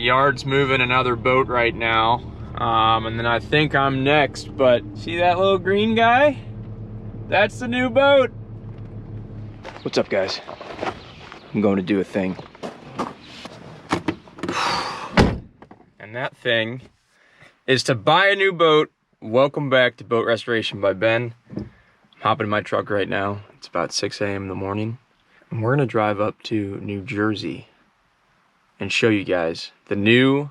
yard's moving another boat right now. And then I think I'm next, but see that little green guy? That's the new boat. What's up, guys? I'm going to do a thing. And that thing is to buy a new boat. Welcome back to Boat Restoration by Ben. I'm hopping in my truck right now. It's about 6 a.m. in the morning. And we're gonna drive up to New Jersey and show you guys the new,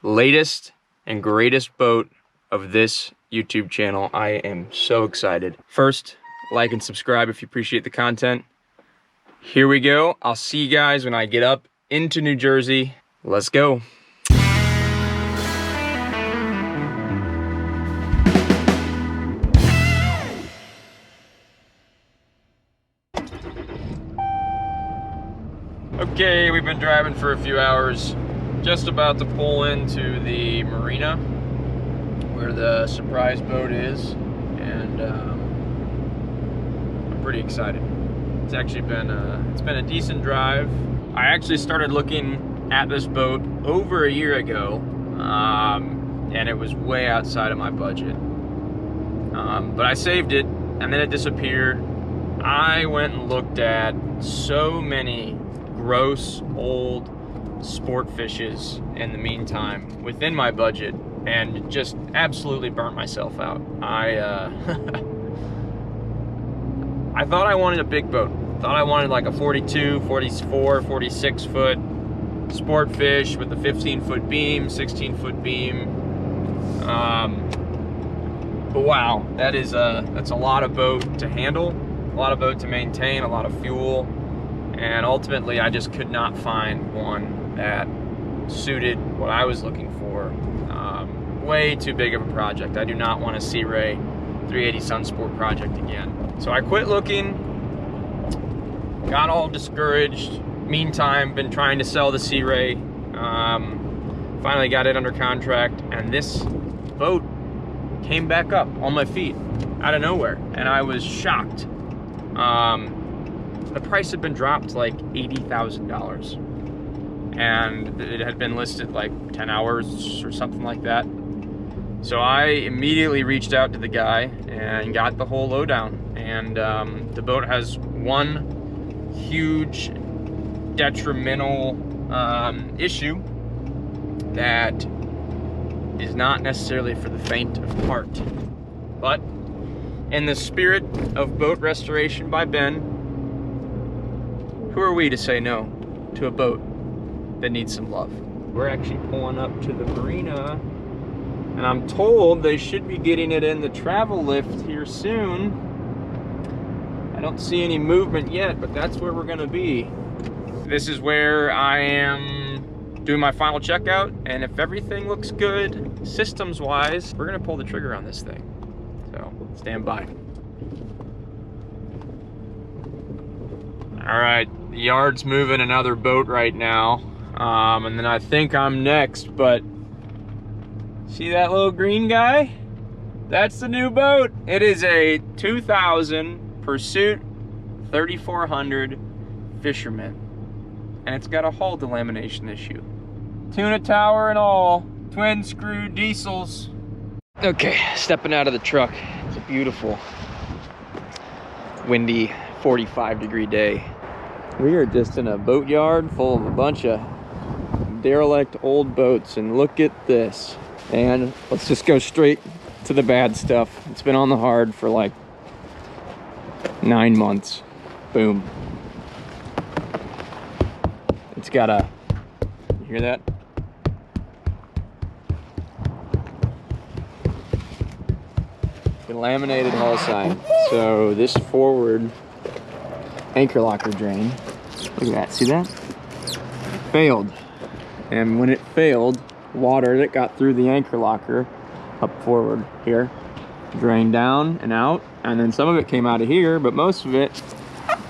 latest, and greatest boat of this YouTube channel. I am so excited. First, like and subscribe if you appreciate the content. Here we go. I'll see you guys when I get up into New Jersey. Let's go. Okay, we've been driving for a few hours. Just about to pull into the marina where the surprise boat is, and I'm pretty excited. It's actually been a decent drive. I actually started looking at this boat over a year ago, and it was way outside of my budget. But I saved it, and then it disappeared. I went and looked at so many gross old sport fishes in the meantime within my budget, and just absolutely burnt myself out. I thought I wanted a big boat. Thought I wanted like a 42, 44, 46 foot sport fish with a 15-foot beam, 16-foot beam. But wow, that's a lot of boat to handle, a lot of boat to maintain, a lot of fuel. And ultimately, I just could not find one that suited what I was looking for. Way too big of a project. I do not want a Sea Ray 380 Sunsport project again. So I quit looking, got all discouraged. Meantime, been trying to sell the Sea Ray. Finally got it under contract, and this boat came back up on my feet out of nowhere, and I was shocked. The price had been dropped like $80,000, and it had been listed like 10 hours or something like that. So I immediately reached out to the guy and got the whole lowdown. And the boat has one huge detrimental issue that is not necessarily for the faint of heart. But in the spirit of Boat Restoration by Ben, who are we to say no to a boat that needs some love? We're actually pulling up to the marina, and I'm told they should be getting it in the travel lift here soon. I don't see any movement yet, but that's where we're gonna be. This is where I am doing my final checkout, and if everything looks good systems-wise, we're gonna pull the trigger on this thing. So stand by. All right, the yard's moving another boat right now. And then I think I'm next, but see that little green guy? That's the new boat. It is a 2000 Pursuit 3400 Fisherman. And it's got a hull delamination issue. Tuna tower and all, twin screw diesels. Okay, stepping out of the truck. It's a beautiful, windy, 45-degree day. We are just in a boatyard full of a bunch of derelict old boats, and look at this. And let's just go straight to the bad stuff. It's been on the hard for like 9 months. Boom. It's got a, you hear that? It's a laminated hull sign. So this forward anchor locker drain, look at that, see that? Failed. And when it failed, water that got through the anchor locker up forward here drained down and out, and then some of it came out of here, but most of it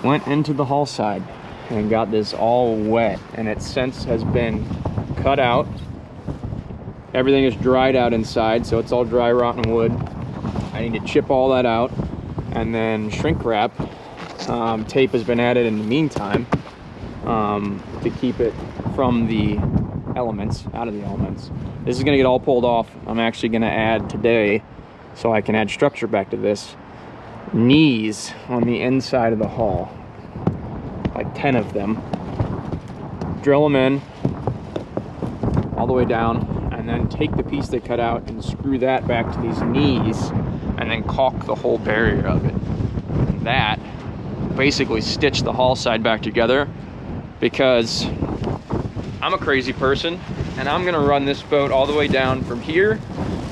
went into the hull side and got this all wet, and it since has been cut out. Everything is dried out inside, so it's all dry rotten wood. I need to chip all that out, and then shrink wrap. Tape has been added in the meantime to keep it from the elements, out of the elements. This is gonna get all pulled off. I'm actually gonna add today, so I can add structure back to this, knees on the inside of the hull, like 10 of them. Drill them in all the way down, and then take the piece they cut out and screw that back to these knees, and then caulk the whole barrier of it. And that basically stitch the hull side back together, because I'm a crazy person and I'm gonna run this boat all the way down from here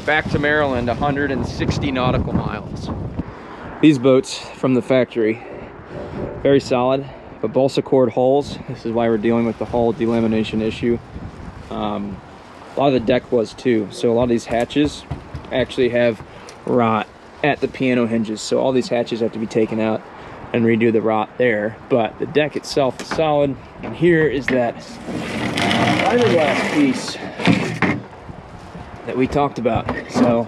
back to Maryland, 160 nautical miles. These boats from the factory, very solid, but balsa cord hulls. This is why we're dealing with the hull delamination issue. A lot of the deck was too, so a lot of these hatches actually have rot at the piano hinges, so all these hatches have to be taken out and redo the rot there, but the deck itself is solid. And here is that fiberglass piece that we talked about. So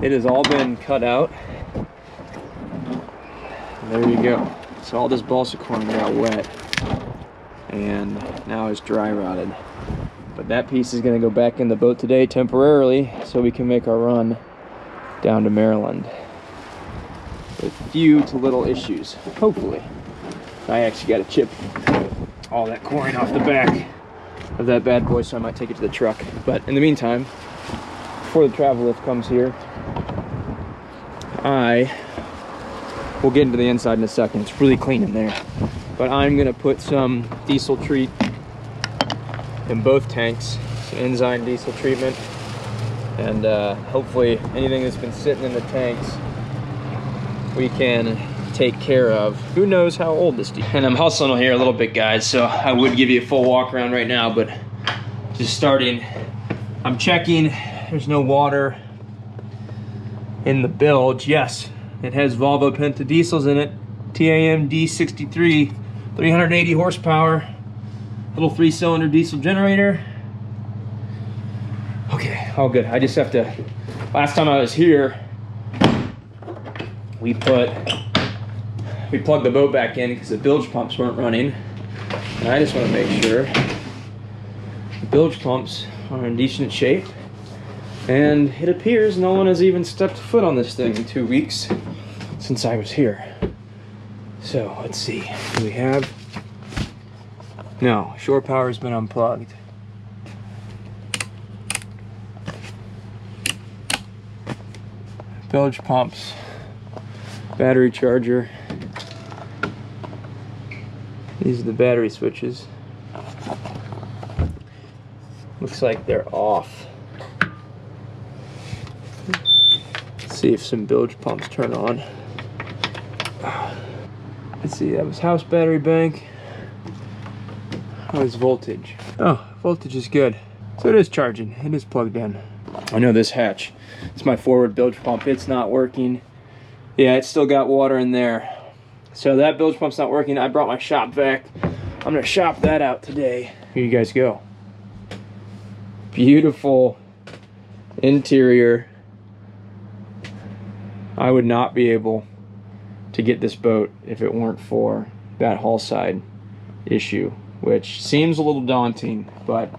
it has all been cut out. There you go. So all this balsa cord got wet and now it's dry rotted. But that piece is going to go back in the boat today temporarily, so we can make our run down to Maryland with few to little issues, hopefully. I actually got to chip all that coring off the back of that bad boy, so I might take it to the truck. But in the meantime, before the travel lift comes here, I will get into the inside in a second. It's really clean in there. But I'm gonna put some diesel treat in both tanks, some enzyme diesel treatment, and hopefully anything that's been sitting in the tanks we can take care of. Who knows how old this is. And I'm hustling here a little bit, guys, so I would give you a full walk around right now, but just starting, I'm checking. There's no water in the bilge. Yes, it has Volvo Penta diesels in it. TAM D63, 380 horsepower, little 3-cylinder diesel generator. Okay, all good. I just have to, last time I was here, we plugged the boat back in because the bilge pumps weren't running. And I just want to make sure the bilge pumps are in decent shape. And it appears no one has even stepped foot on this thing in 2 weeks since I was here. So let's see, do we have? No, shore power has been unplugged. Bilge pumps, battery charger. These are the battery switches. Looks like they're off. Let's see if some bilge pumps turn on. Let's see, that was house battery bank. How is voltage? Oh, voltage is good. So it is charging, it is plugged in. I know this hatch, it's my forward bilge pump, it's not working. Yeah, it's still got water in there. So that bilge pump's not working. I brought my shop vac. I'm gonna shop that out today. Here you guys go. Beautiful interior. I would not be able to get this boat if it weren't for that hull side issue, which seems a little daunting, but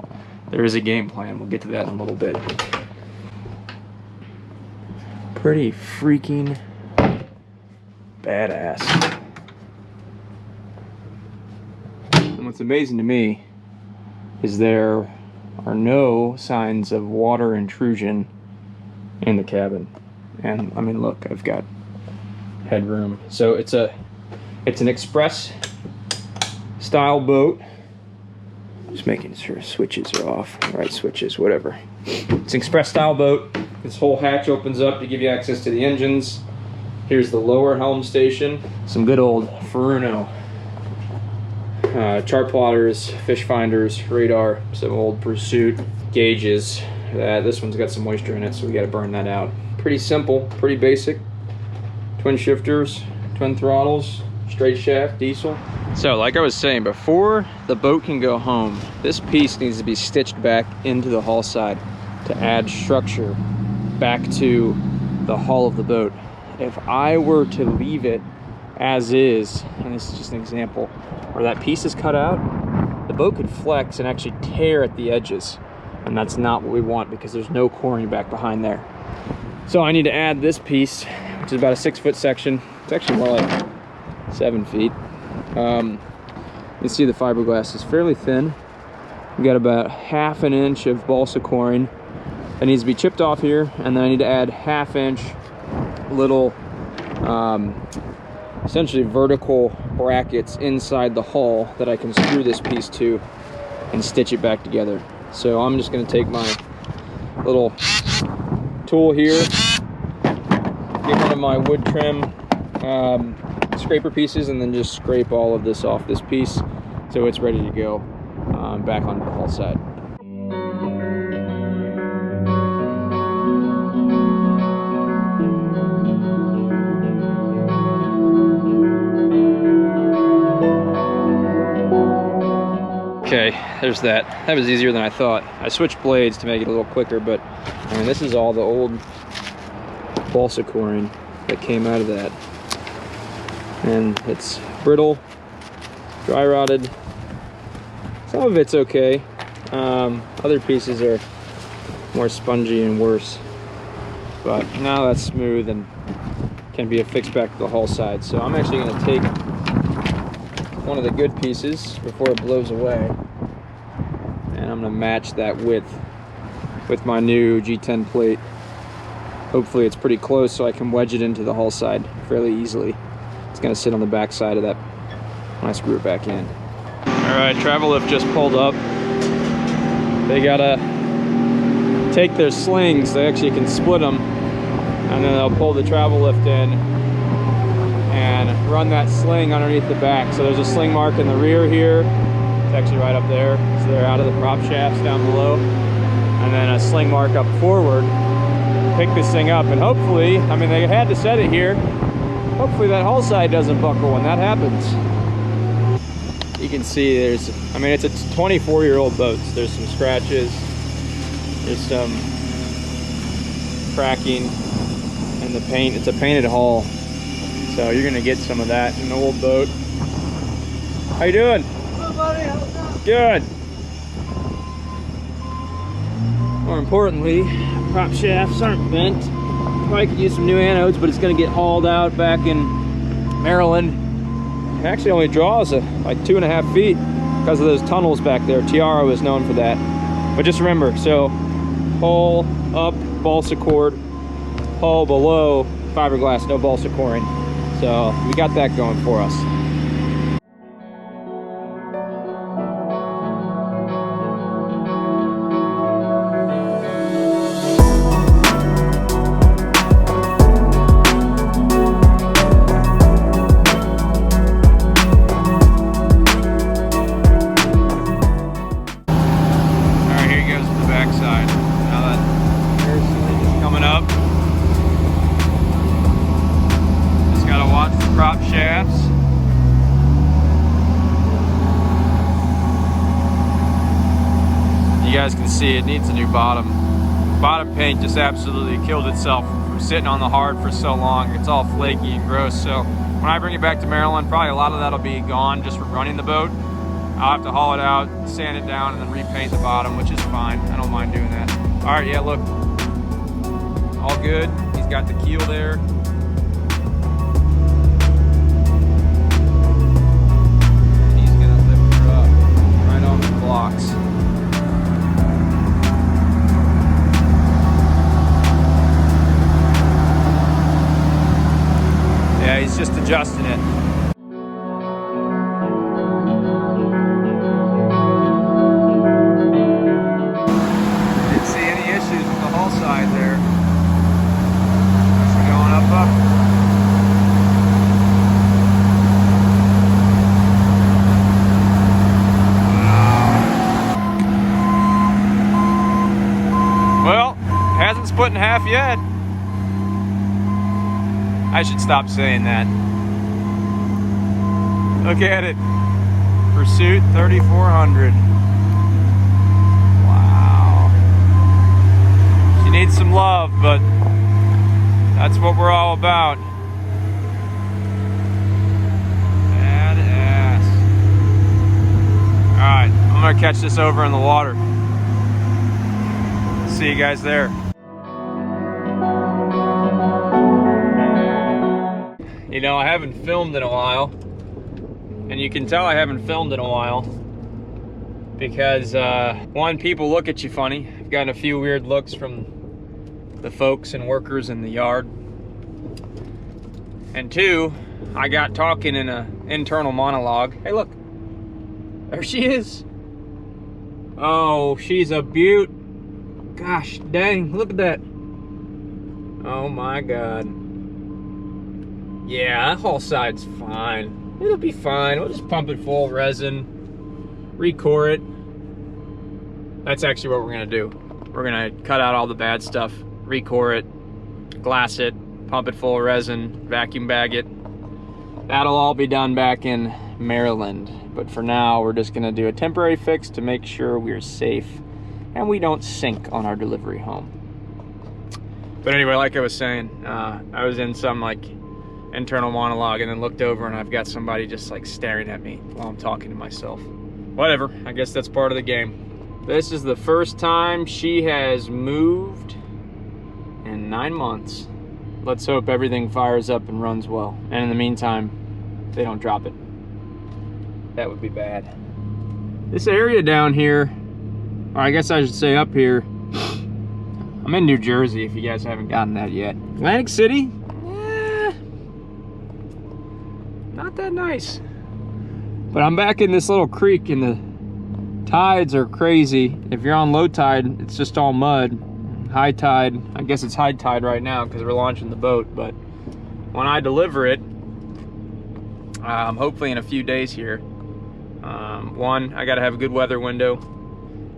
there is a game plan. We'll get to that in a little bit. Pretty freaking badass. And what's amazing to me is there are no signs of water intrusion in the cabin. And I mean, look, I've got headroom. So it's an express style boat. Just making sure switches are off. Right switches, whatever. It's an express style boat. This whole hatch opens up to give you access to the engines. Here's the lower helm station. Some good old Furuno. Chart plotters, fish finders, radar, some old Pursuit gauges. This one's got some moisture in it, so we gotta burn that out. Pretty simple, pretty basic. Twin shifters, twin throttles, straight shaft, diesel. So like I was saying, before the boat can go home, this piece needs to be stitched back into the hull side to add structure back to the hull of the boat. If I were to leave it as is, and this is just an example, where that piece is cut out, the boat could flex and actually tear at the edges. And that's not what we want because there's no coring back behind there. So I need to add this piece, which is about a 6-foot section. It's actually more like 7 feet. You see the fiberglass is fairly thin. We got about 1/2 inch of balsa coring that needs to be chipped off here, and then I need to add 1/2 inch little essentially vertical brackets inside the hull that I can screw this piece to and stitch it back together. So I'm just going to take my little tool here, get one of my wood trim scraper pieces, and then just scrape all of this off this piece so it's ready to go back onto the hull side. Okay, there's that. That was easier than I thought. I switched blades to make it a little quicker, but I mean, this is all the old balsa coring that came out of that. And it's brittle, dry rotted. Some of it's okay. Other pieces are more spongy and worse. But now that's smooth and can be affixed back to the hull side. So I'm actually going to take one of the good pieces before it blows away, and I'm going to match that width with my new G10 plate. Hopefully it's pretty close so I can wedge it into the hull side fairly easily. It's going to sit on the back side of that when I screw it back in. Alright, travel lift just pulled up. They gotta take their slings, they actually can split them, and then they'll pull the travel lift in and run that sling underneath the back. So there's a sling mark in the rear here. It's actually right up there. So they're out of the prop shafts down below. And then a sling mark up forward. Pick this thing up, and hopefully, I mean, they had to set it here. Hopefully that hull side doesn't buckle when that happens. You can see there's, I mean, it's a 24-year-old boat. So there's some scratches. There's some cracking in the paint. It's a painted hull. So you're gonna get some of that in an old boat. How you doing? Good, buddy. How's it Good. More importantly, prop shafts aren't bent. Probably could use some new anodes, but it's gonna get hauled out back in Maryland. It actually only draws like 2.5 feet because of those tunnels back there. Tiara was known for that. But just remember, so hull up, balsa cord, hull below, fiberglass, no balsa coring. So we got that going for us. You guys can see it needs a new bottom. Bottom paint just absolutely killed itself from sitting on the hard for so long. It's all flaky and gross. So when I bring it back to Maryland, probably a lot of that'll be gone just from running the boat. I'll have to haul it out, sand it down, and then repaint the bottom, which is fine. I don't mind doing that. All right, yeah, look, all good. He's got the keel there. He's gonna lift her up right on the blocks. Yeah, he's just adjusting it. Didn't see any issues with the hull side there. We're going up. Wow. Well, hasn't split in half yet. I should stop saying that. Look at it. Pursuit 3400. Wow. She needs some love, but that's what we're all about. Badass. Alright, I'm gonna catch this over in the water. See you guys there. You know, I haven't filmed in a while, and you can tell I haven't filmed in a while because one, people look at you funny. I've gotten a few weird looks from the folks and workers in the yard. And two, I got talking in an internal monologue. Hey, look, there she is. Oh, she's a beaut. Gosh dang, look at that. Oh my God. Yeah, that whole side's fine. It'll be fine. We'll just pump it full of resin, recore it. That's actually what we're gonna do. We're gonna cut out all the bad stuff, recore it, glass it, pump it full of resin, vacuum bag it. That'll all be done back in Maryland. But for now, we're just gonna do a temporary fix to make sure we're safe and we don't sink on our delivery home. But anyway, like I was saying, I was in some like internal monologue and then looked over and I've got somebody just like staring at me while I'm talking to myself. Whatever, I guess that's part of the game. This is the first time she has moved in 9 months. Let's hope everything fires up and runs well. And in the meantime, they don't drop it. That would be bad. This area down here, or I guess I should say up here, I'm in New Jersey if you guys haven't gotten that yet. Atlantic City, not that nice. But I'm back in this little creek and the tides are crazy. If you're on low tide, it's just all mud. High tide, I guess it's high tide right now because we're launching the boat, but when I deliver it, hopefully in a few days here, one, I gotta have a good weather window,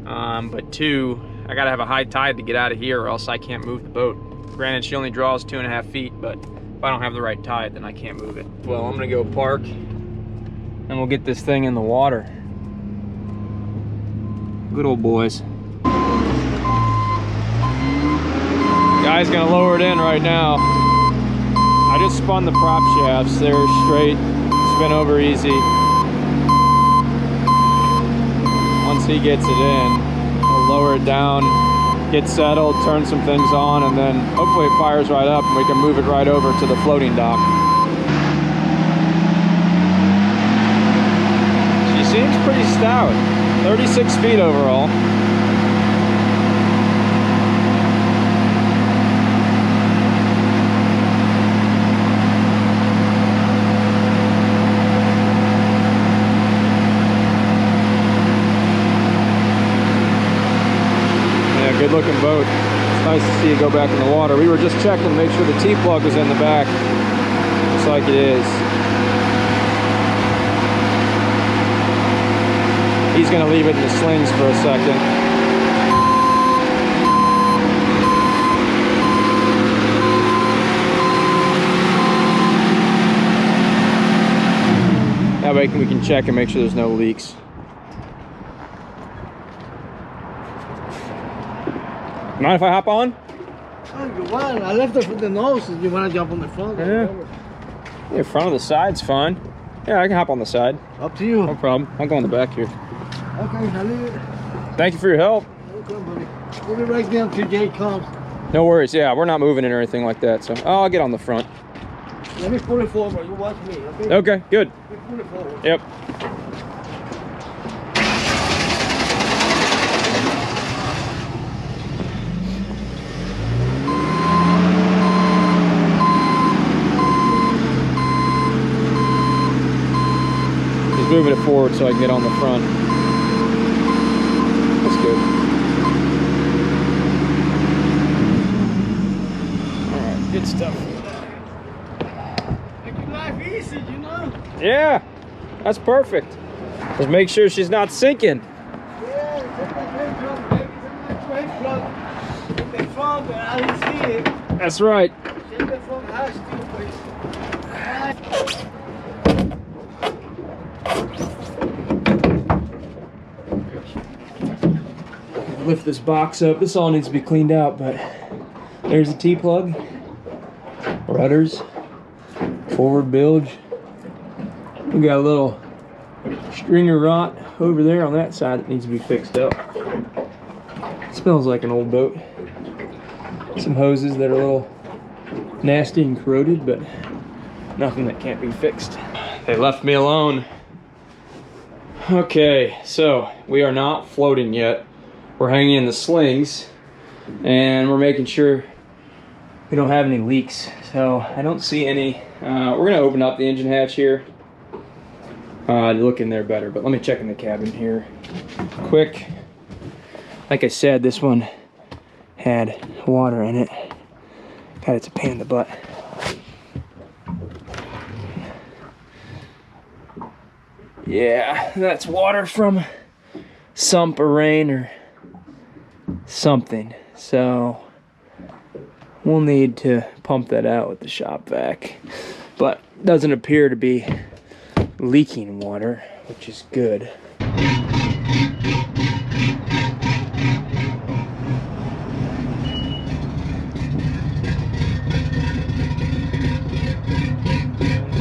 but two, I gotta have a high tide to get out of here or else I can't move the boat. Granted, she only draws 2.5 feet, but if I don't have the right tide, then I can't move it. Well, I'm gonna go park and we'll get this thing in the water. Good old boys. Guy's gonna lower it in right now. I just spun the prop shafts. They're straight, spin over easy. Once he gets it in, we'll lower it down, get settled, turn some things on, and then hopefully it fires right up and we can move it right over to the floating dock. She seems pretty stout, 36 feet overall. Good looking boat. It's nice to see it go back in the water. We were just checking to make sure the T-plug was in the back, just like it is. He's gonna leave it in the slings for a second. That way we can check and make sure there's no leaks. Mind if I hop on? Oh, you want? I left it for the nose. You want to jump on the front? Yeah. The front of the side's fine. Yeah, I can hop on the side. Up to you. No problem. I'll go on the back here. Okay, I'll leave it. Thank you for your help. Okay, buddy. We'll be right there until Jay comes. No worries. Yeah, we're not moving it or anything like that. So I'll get on the front. Let me pull it forward. You watch me, okay? Okay, good. Let me pull it forward. Yep. Moving it forward so I can get on the front. That's good. Alright, good stuff. Make your life easy, you know? Yeah, that's perfect. Just make sure she's not sinking. Yeah, just like Bertram, baby. Just like Bertram. In the front, I didn't see it. That's right. Check the front hatch too, please. Lift this box up. This all needs to be cleaned out, but there's a T-plug, rudders, forward bilge. We got a little stringer rot over there on that side that needs to be fixed up. It smells like an old boat. Some hoses that are a little nasty and corroded, but nothing that can't be fixed. They left me alone. Okay, so we are not floating yet. We're hanging in the slings and we're making sure we don't have any leaks. So I don't see any. We're gonna open up the engine hatch here. Look in there better, but let me check in the cabin here quick. Like I said, this one had water in it. God, it's a pain in the butt. Yeah, that's water from sump or rain or something. So we'll need to pump that out with the shop vac. But doesn't appear to be leaking water, which is good.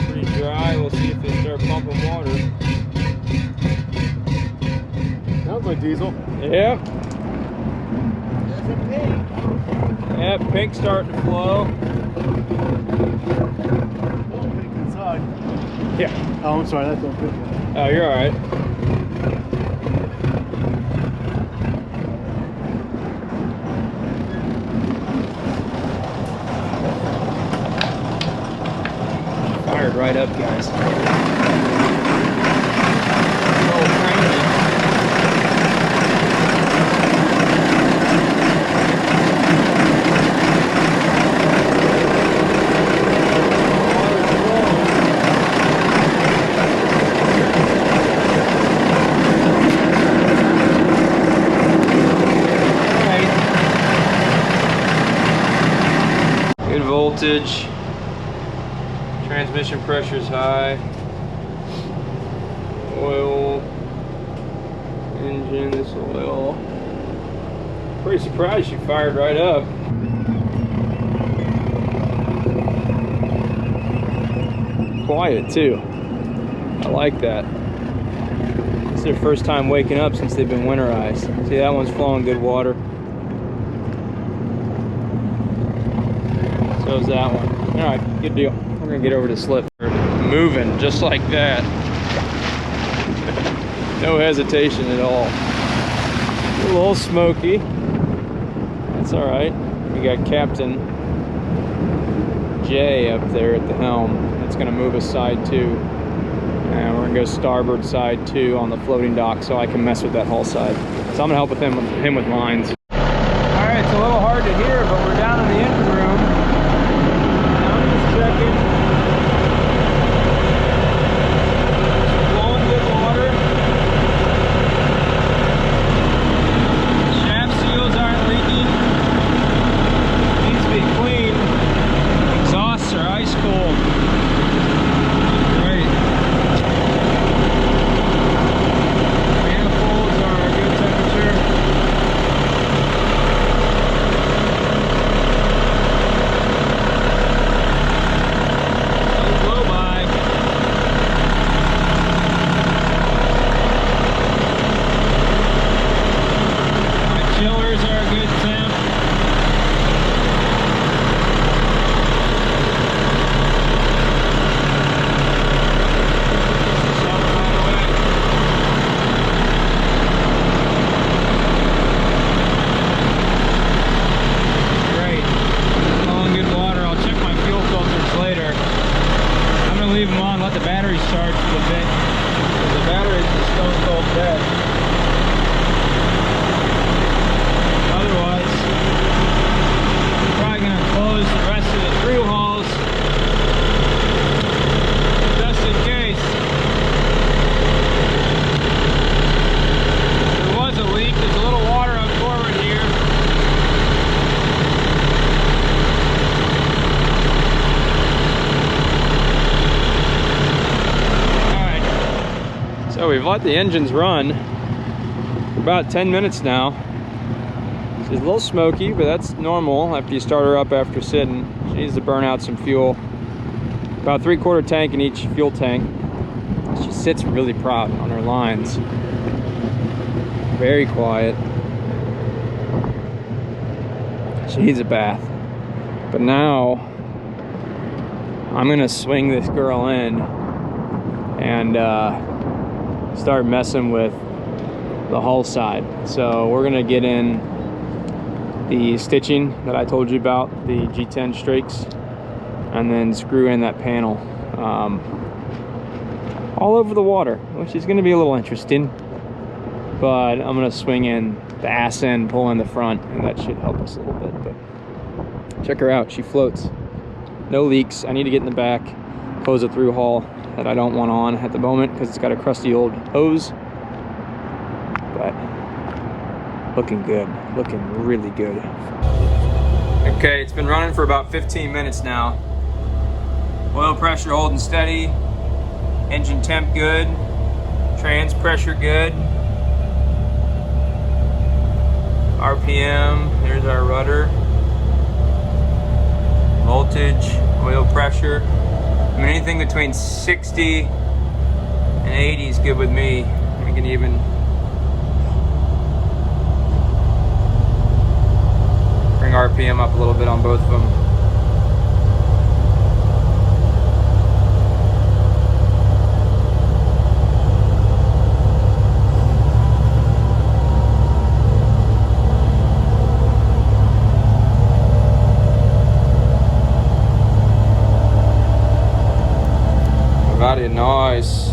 Pretty dry. We'll see if they start pumping water. Sounds like diesel. Yep. There's a pig. Yep, pink's starting to flow. Oh, pig inside. Yeah. Oh, I'm sorry, that's not pig. Oh, you're all right. Fired right up, guys. Oh, cranky. Good voltage. Transmission pressure's high. Oil. Engine, this oil. Pretty surprised she fired right up. Quiet too. I like that. It's their first time waking up since they've been winterized. See, that one's flowing good water. So's that one. Alright, good deal. We're gonna get over to slip. Moving just like that. No hesitation at all. A little smoky. That's alright. We got Captain J up there at the helm. That's gonna move us side 2. And we're gonna go starboard side 2 on the floating dock so I can mess with that hull side. So I'm gonna help with him with lines. Alright, it's a little hard to hear, but we're down in the engine room. Now I'm just checking. Flowing good water. Shaft seals aren't leaking. Needs to be clean. Exhausts are ice cold. Great. Manifolds are a good temperature. Blow by. My chillers are a good temp. Summer right away. Great. Flowing good water. I'll check my fuel filters later. I'm gonna leave them on, let the batteries charge for a bit. The batteries are stone cold dead. Otherwise, I'm probably gonna close the rest of the through hulls just in case. There was a leak. There's a little water on forward here. Alright. So we've let the engines run for about 10 minutes now. She's a little smoky, but that's normal after you start her up after sitting. She needs to burn out some fuel. About 3/4 tank in each fuel tank. She sits really proud on her lines. Very quiet. She needs a bath. But now I'm gonna swing this girl in and start messing with the hull side. So we're gonna get in the stitching that I told you about, the G10 strakes, and then screw in that panel all over the water, which is gonna be a little interesting. But I'm gonna swing in the ass end, pull in the front, and that should help us a little bit. But check her out, she floats. No leaks. I need to get in the back, close a through hull that I don't want on at the moment because it's got a crusty old hose. But looking good, looking really good. Okay, it's been running for about 15 minutes now. Oil pressure holding steady, engine temp good, trans pressure good. RPM, here's our rudder. Voltage, oil pressure. I mean, anything between 60 and 80 is good with me. I can even bring RPM up a little bit on both of them. Very nice.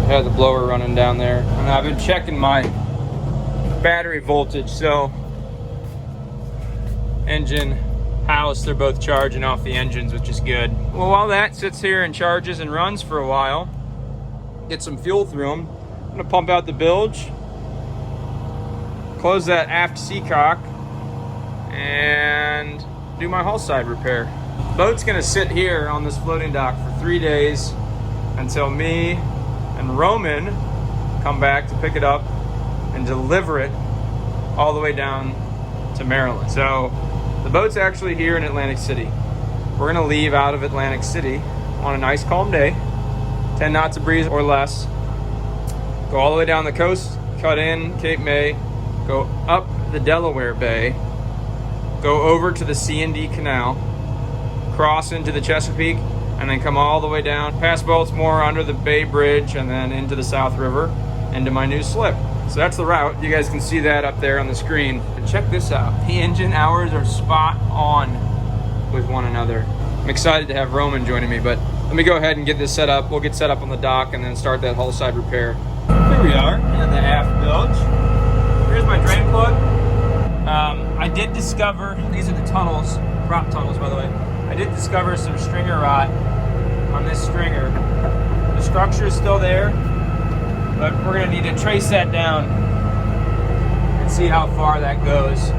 Had the blower running down there. And I've been checking my battery voltage, so engine, house, they're both charging off the engines, which is good. Well, while that sits here and charges and runs for a while, get some fuel through them, I'm gonna pump out the bilge, close that aft seacock, and do my hull side repair. Boat's gonna sit here on this floating dock for 3 days until me and Roman come back to pick it up and deliver it all the way down to Maryland. So the boat's actually here in Atlantic City. We're gonna leave out of Atlantic City on a nice calm day, 10 knots of breeze or less, go all the way down the coast, cut in Cape May, go up the Delaware Bay, go over to the C&D Canal, cross into the Chesapeake, and then come all the way down past Baltimore, under the Bay Bridge, and then into the South River, into my new slip. So that's the route. You guys can see that up there on the screen. And check this out. The engine hours are spot on with one another. I'm excited to have Roman joining me, but let me go ahead and get this set up. We'll get set up on the dock and then start that hull side repair. Here we are in the aft bilge. Here's my drain plug. I did discover, these are the tunnels, prop tunnels by the way. I did discover some stringer rot on this stringer. The structure is still there, but we're gonna need to trace that down and see how far that goes.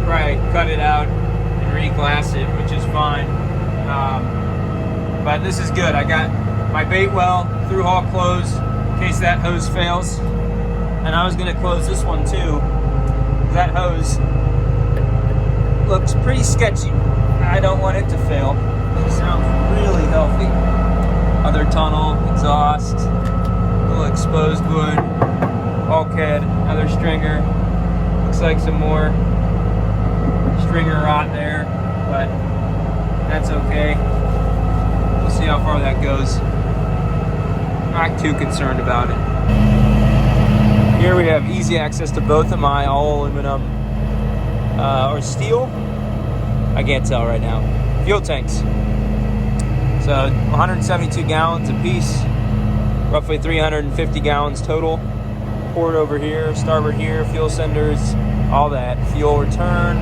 Probably cut it out and re-glass it, which is fine. But this is good. I got my bait well through hull closed in case that hose fails. And I was gonna close this one too. That hose looks pretty sketchy. I don't want it to fail. It sounds really healthy. Other tunnel, exhaust, little exposed wood, bulkhead, another stringer. Looks like some more stringer rot there, but that's okay. We'll see how far that goes. Not too concerned about it. Here we have easy access to both of my all aluminum or steel, I can't tell right now, fuel tanks. So 172 gallons a piece, roughly 350 gallons total. Port over here, starboard here, fuel senders, all that. Fuel return,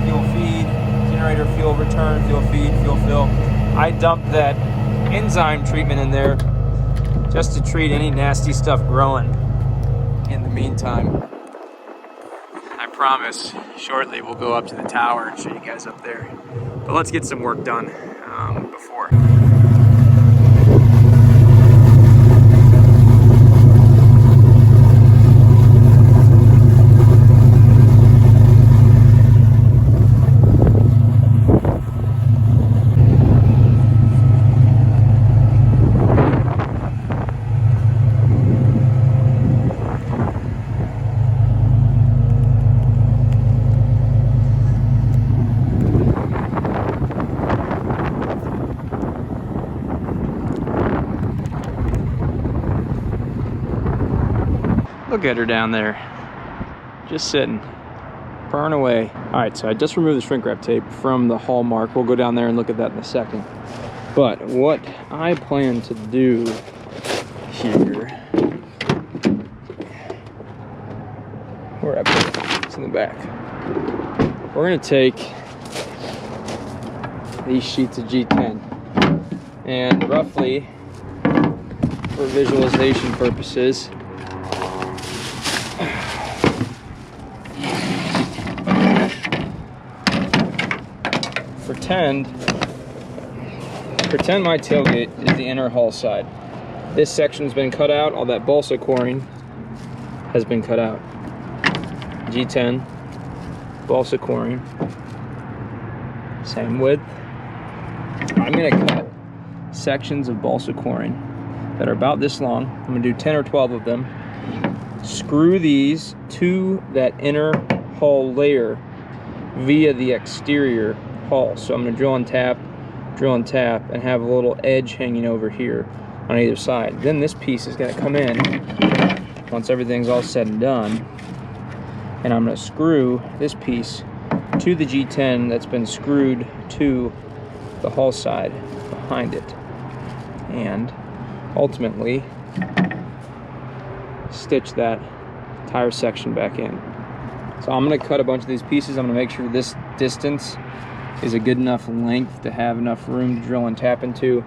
fuel feed, generator fuel return, fuel feed, fuel fill. I dumped that enzyme treatment in there just to treat any nasty stuff growing in the meantime. I promise shortly we'll go up to the tower and show you guys up there. But let's get some work done before. Look at her down there, just sitting, purring away. All right, so I just removed the shrink wrap tape from the hallmark. We'll go down there and look at that in a second. But what I plan to do here, where I put it, it's in the back. We're gonna take these sheets of G10 and roughly, for visualization purposes, pretend my tailgate is the inner hull side. This section's been cut out, all that balsa coring has been cut out. G10, balsa coring, same width. I'm gonna cut sections of balsa coring that are about this long. I'm gonna do 10 or 12 of them. Screw these to that inner hull layer via the exterior hull. So I'm gonna drill and tap, and have a little edge hanging over here on either side. Then this piece is gonna come in once everything's all said and done, and I'm gonna screw this piece to the G10 that's been screwed to the hull side behind it, and ultimately stitch that tire section back in. So I'm gonna cut a bunch of these pieces. I'm gonna make sure this distance is a good enough length to have enough room to drill and tap into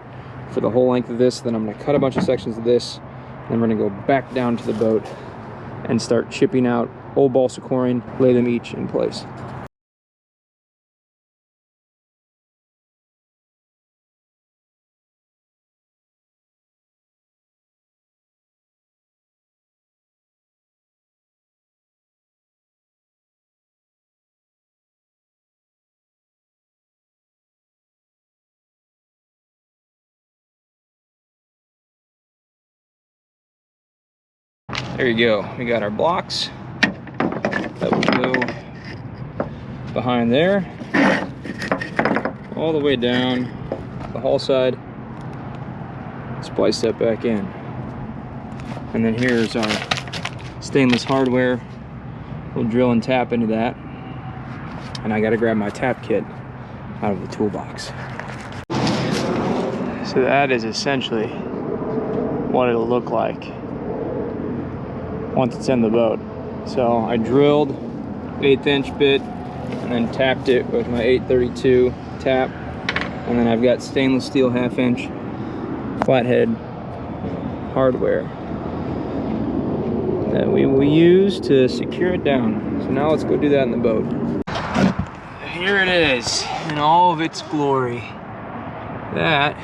for the whole length of this. Then I'm gonna cut a bunch of sections of this, and then we're gonna go back down to the boat and start chipping out old balsa coring, lay them each in place. There you go. We got our blocks that will go behind there, all the way down the hull side. Splice that back in. And then here's our stainless hardware. We'll drill and tap into that. And I gotta grab my tap kit out of the toolbox. So that is essentially what it'll look like once it's in the boat. So I drilled 1/8 inch bit and then tapped it with my 832 tap, and then I've got stainless steel 1/2 inch flathead hardware that we will use to secure it down. So now let's go do that in the boat. Here it is in all of its glory. That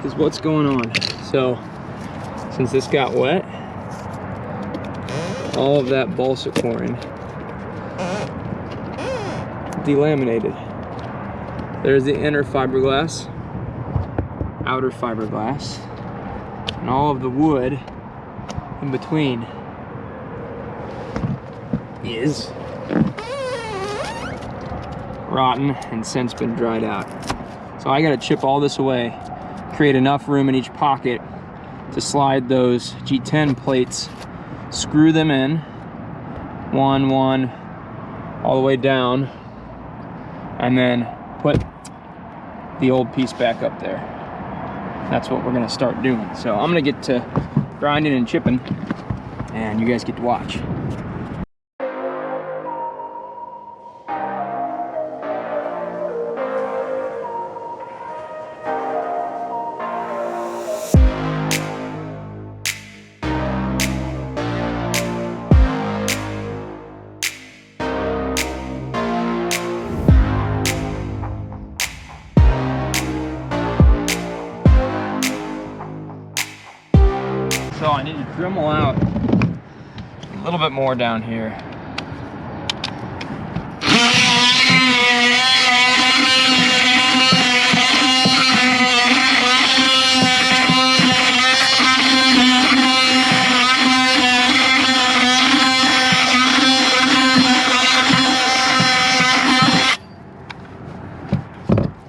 is what's going on. So since this got wet, all of that balsa coring delaminated. There's the inner fiberglass, outer fiberglass, and all of the wood in between is rotten and since been dried out. So I gotta chip all this away, create enough room in each pocket to slide those G10 plates, screw them in, one, all the way down, and then put the old piece back up there. That's what we're gonna start doing. So I'm gonna get to grinding and chipping, and you guys get to watch. So I need to Dremel out a little bit more down here.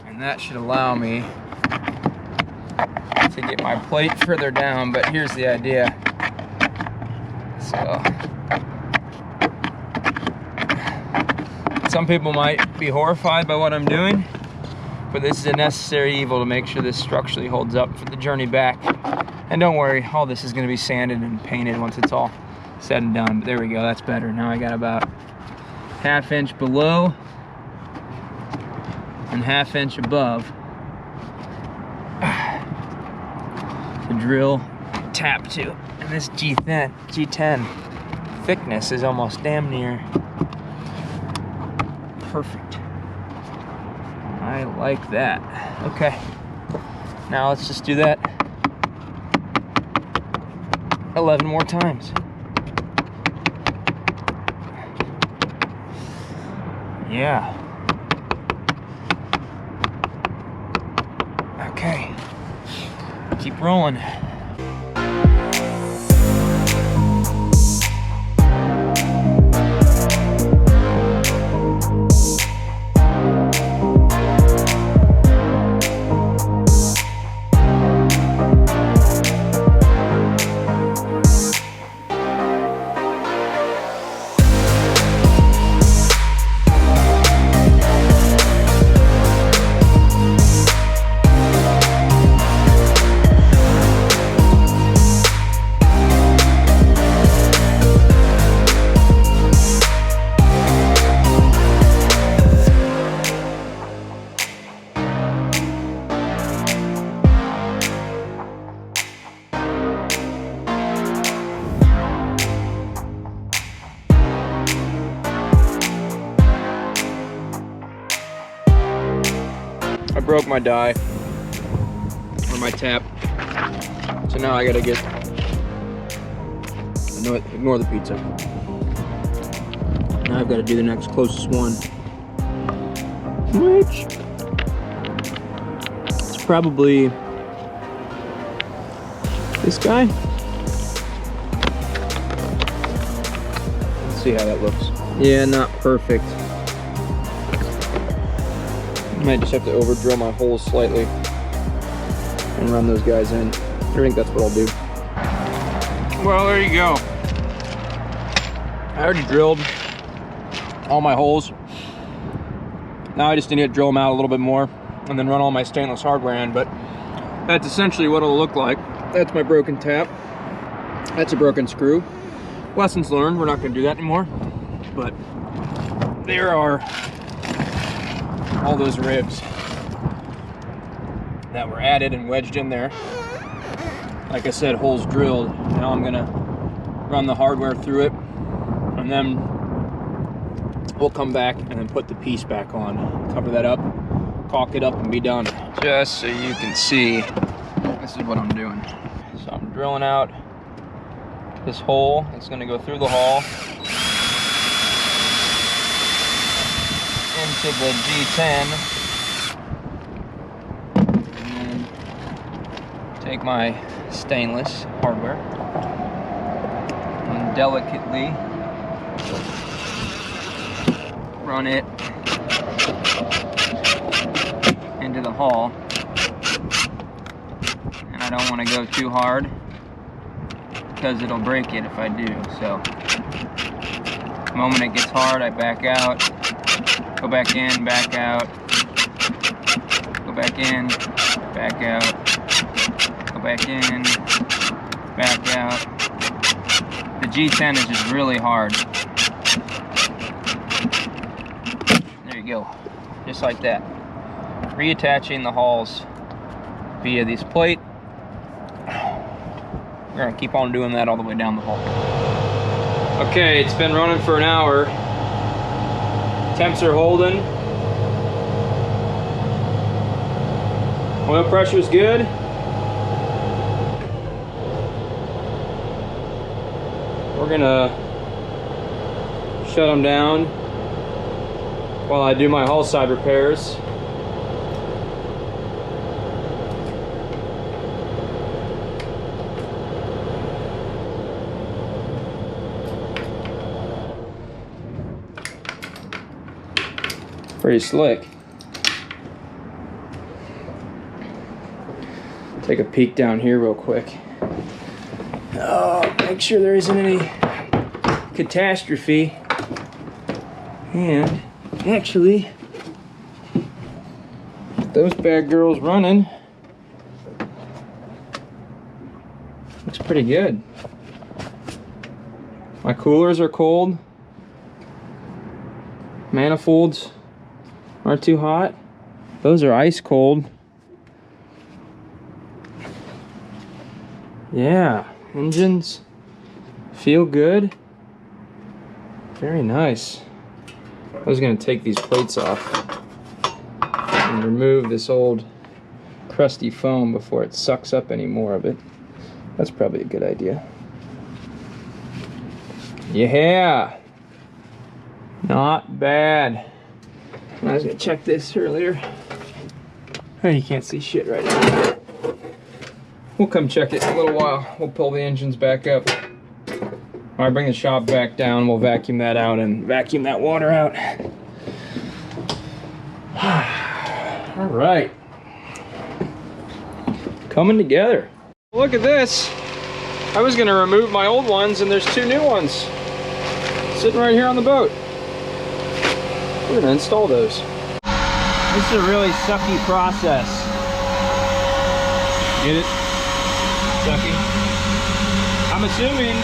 And that should allow me to get my plate further down, but here's the idea. So some people might be horrified by what I'm doing, but this is a necessary evil to make sure this structurally holds up for the journey back. And don't worry, all this is going to be sanded and painted once it's all said and done. But there we go, that's better. Now I got about 1/2 inch below and 1/2 inch above the drill tap to. And this G10 thickness is almost damn near perfect. I like that. Okay, now let's just do that 11 more times. Yeah. Okay, keep rolling. I broke my die, or my tap, so now I gotta ignore the pizza. Now I've gotta do the next closest one, which is probably this guy. Let's see how that looks. Yeah, not perfect. Might just have to over drill my holes slightly and run those guys in. I think that's what I'll do. Well, there you go. I already drilled all my holes. Now I just need to drill them out a little bit more and then run all my stainless hardware in, but that's essentially what it'll look like. That's my broken tap. That's a broken screw. Lessons learned, we're not gonna do that anymore. But there are all those ribs that were added and wedged in there. Like I said, holes drilled. Now I'm gonna run the hardware through it, and then we'll come back and then put the piece back on. Cover that up, caulk it up, and be done. Just so you can see, this is what I'm doing. So I'm drilling out this hole. It's gonna go through the hull into the G10, and then take my stainless hardware and delicately run it into the hull. And I don't want to go too hard because it'll break it if I do. So the moment it gets hard, I back out. Go back in, back out. Go back in, back out. Go back in, back out. The G10 is just really hard. There you go. Just like that. Reattaching the hulls via this plate. We're gonna keep on doing that all the way down the hull. Okay, it's been running for an hour. Temps are holding. Oil pressure is good. We're gonna shut them down while I do my hull side repairs. Pretty slick. Take a peek down here real quick. Oh, make sure there isn't any catastrophe. And actually, those bad girls running. Looks pretty good. My coolers are cold. Manifolds aren't too hot. Those are ice cold. Yeah, engines feel good. Very nice. I was gonna take these plates off and remove this old crusty foam before it sucks up any more of it. That's probably a good idea. Yeah, not bad. I was gonna check this earlier. Oh, you can't see shit right now. We'll come check it in a little while. We'll pull the engines back up. All right, bring the shop back down. We'll vacuum that out and vacuum that water out. All right. Coming together. Look at this. I was gonna remove my old ones and there's 2 new ones sitting right here on the boat. We're gonna install those. This is a really sucky process. Get it? Sucky. I'm assuming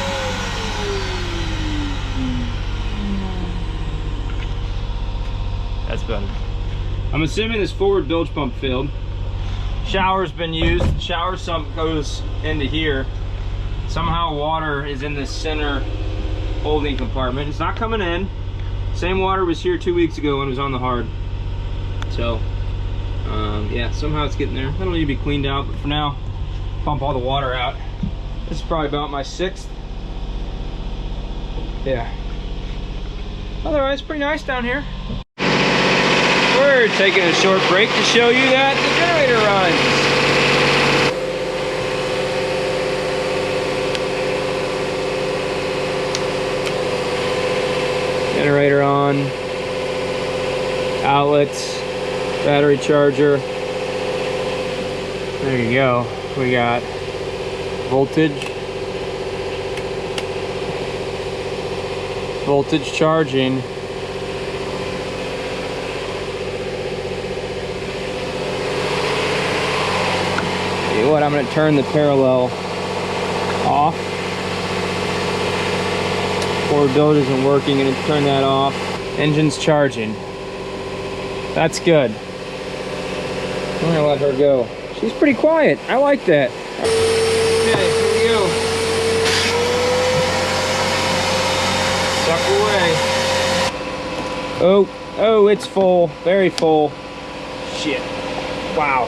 that's better. I'm assuming this forward bilge pump failed. Shower's been used. Shower sump goes into here. Somehow water is in this center holding compartment. It's not coming in. Same water was here 2 weeks ago when it was on the hard. So, yeah, somehow it's getting there. That'll need to be cleaned out, but for now, pump all the water out. This is probably about my 6th. Yeah. Otherwise, pretty nice down here. We're taking a short break to show you that the generator runs. Generator on. Outlets. Battery charger. There you go. We got voltage. Voltage charging. Tell you what, I'm going to turn the parallel off. Forward bilge isn't working, and turn that off. Engine's charging. That's good. I'm going to let her go. She's pretty quiet. I like that. Okay, here we go. Suck away. Oh, it's full. Very full. Shit. Wow.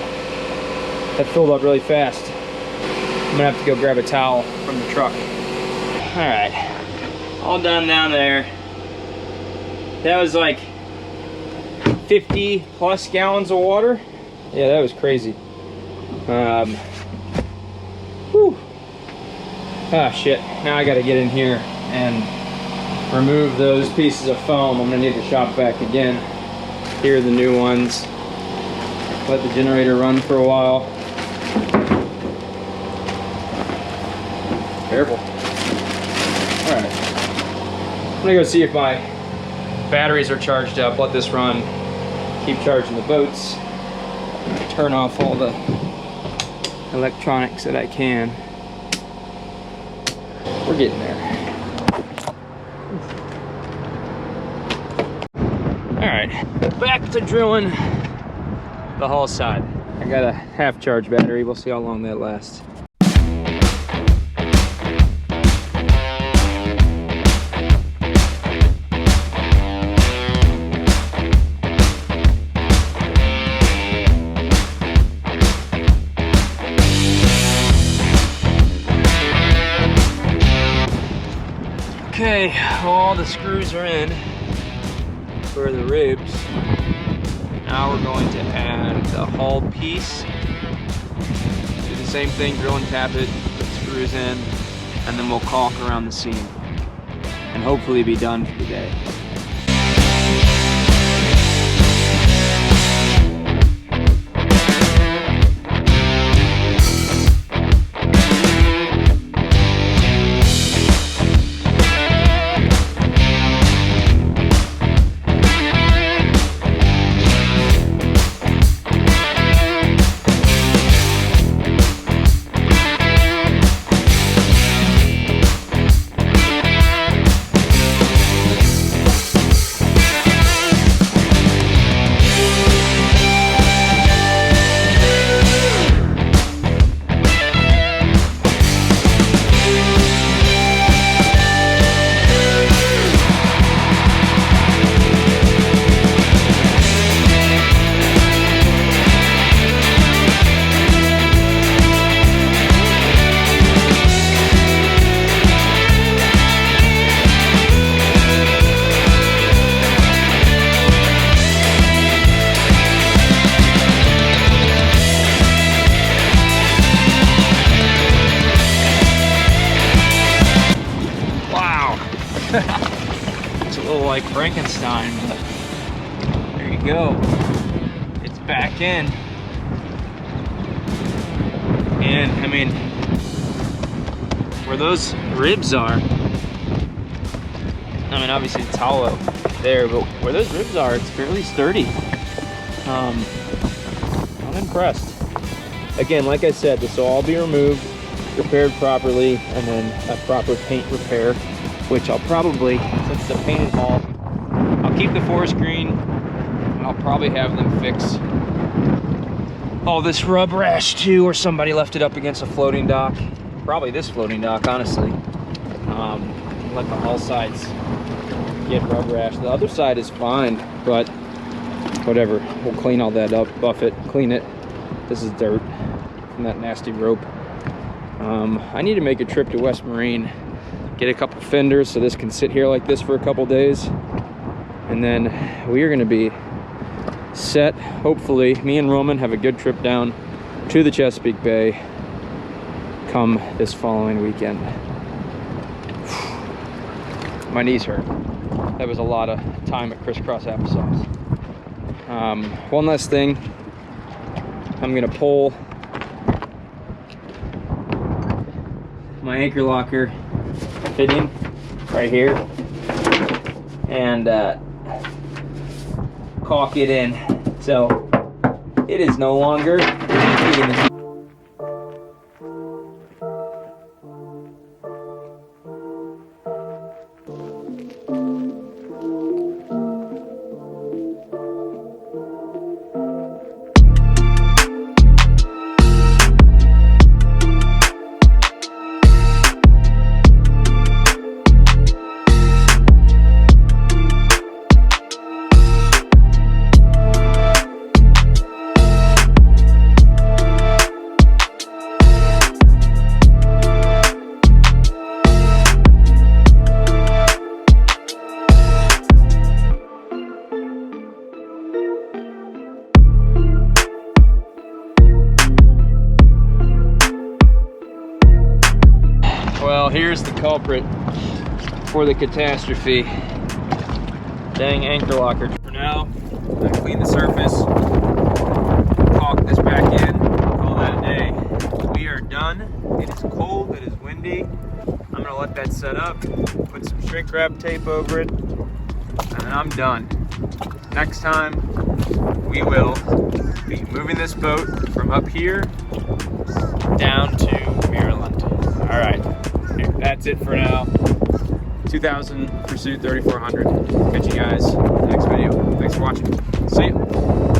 That filled up really fast. I'm gonna have to go grab a towel from the truck. All right. All done down there. That was like 50 plus gallons of water. Yeah, that was crazy. Whew. Ah, shit. Now I gotta get in here and remove those pieces of foam. I'm gonna need the shop vac again. Here are the new ones. Let the generator run for a while. Careful. Alright. I'm gonna go see if my batteries are charged up. Let this run. Keep charging the boats. Turn off all the electronics that I can. We're getting there. Alright, back to drilling the hull side. I got a half charge battery. We'll see how long that lasts. Okay, all the screws are in for the ribs. Now we're going to add the hull piece. Do the same thing, drill and tap it, put the screws in, and then we'll caulk around the seam. And hopefully be done for the day. It's a little like Frankenstein, but there you go. It's back in. And I mean, where those ribs are, I mean, obviously it's hollow there, but where those ribs are, it's fairly sturdy. I'm impressed. Again, like I said, this will all be removed, repaired properly, and then a proper paint repair, which I'll probably, since it's a painted hull, I'll keep the forest green, and I'll probably have them fix all this rub rash too, or somebody left it up against a floating dock. Probably this floating dock, honestly. Let the hull sides get rub rash. The other side is fine, but whatever. We'll clean all that up, buff it, clean it. This is dirt from that nasty rope. I need to make a trip to West Marine, get a couple fenders so this can sit here like this for a couple days, and then we are going to be set. Hopefully me and Roman have a good trip down to the Chesapeake Bay come this following weekend. My knees hurt. That was a lot of time at crisscross applesauce. One last thing, I'm gonna pull my anchor locker fitting right here and caulk it in, so it is no longer leaking this. Well, here's the culprit for the catastrophe. Dang anchor locker. For now, I'm gonna clean the surface, caulk this back in, call that a day. We are done. It is cold, it is windy. I'm gonna let that set up, put some shrink wrap tape over it, and then I'm done. Next time, we will be moving this boat from up here down to Maryland. All right. That's it for now. 2000 Pursuit 3400. Catch you guys in the next video. Thanks for watching. See ya.